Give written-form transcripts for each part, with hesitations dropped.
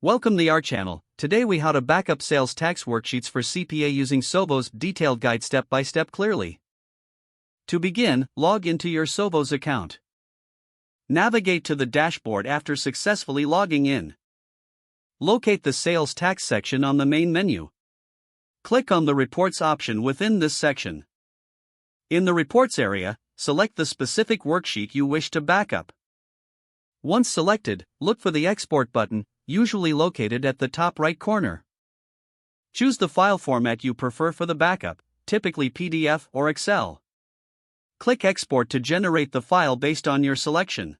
Welcome to our channel. Today we how to backup sales tax worksheets for CPA using Sovos detailed guide step by step clearly. To begin, log into your Sovos account. Navigate to the dashboard after successfully logging in. Locate the sales tax section on the main menu. Click on the reports option within this section. In the reports area, select the specific worksheet you wish to backup. Once selected, look for the export button, usually located at the top right corner. Choose the file format you prefer for the backup, typically PDF or Excel. Click Export to generate the file based on your selection.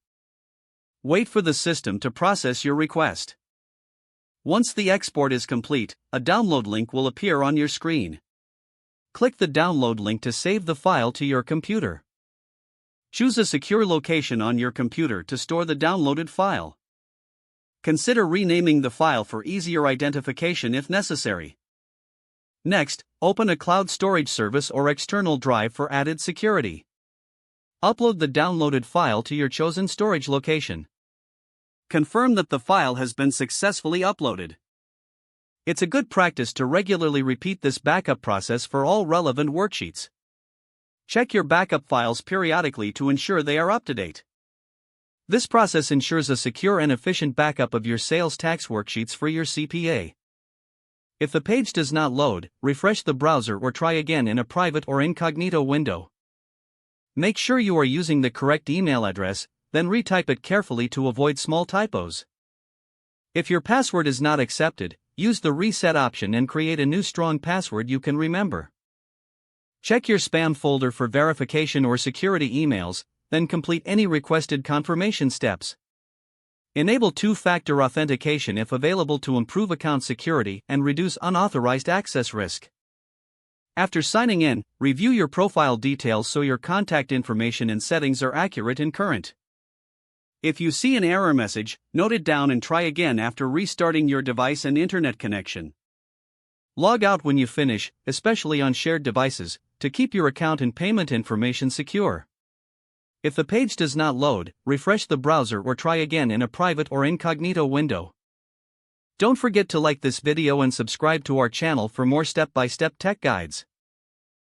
Wait for the system to process your request. Once the export is complete, a download link will appear on your screen. Click the download link to save the file to your computer. Choose a secure location on your computer to store the downloaded file. Consider renaming the file for easier identification if necessary. Next, open a cloud storage service or external drive for added security. Upload the downloaded file to your chosen storage location. Confirm that the file has been successfully uploaded. It's a good practice to regularly repeat this backup process for all relevant worksheets. Check your backup files periodically to ensure they are up to date. This process ensures a secure and efficient backup of your sales tax worksheets for your CPA. If the page does not load, refresh the browser or try again in a private or incognito window. Make sure you are using the correct email address, then retype it carefully to avoid small typos. If your password is not accepted, use the reset option and create a new strong password you can remember. Check your spam folder for verification or security emails, then complete any requested confirmation steps. Enable two-factor authentication if available to improve account security and reduce unauthorized access risk. After signing in, review your profile details so your contact information and settings are accurate and current. If you see an error message, note it down and try again after restarting your device and internet connection. Log out when you finish, especially on shared devices, to keep your account and payment information secure. If the page does not load, refresh the browser or try again in a private or incognito window. Don't forget to like this video and subscribe to our channel for more step-by-step tech guides.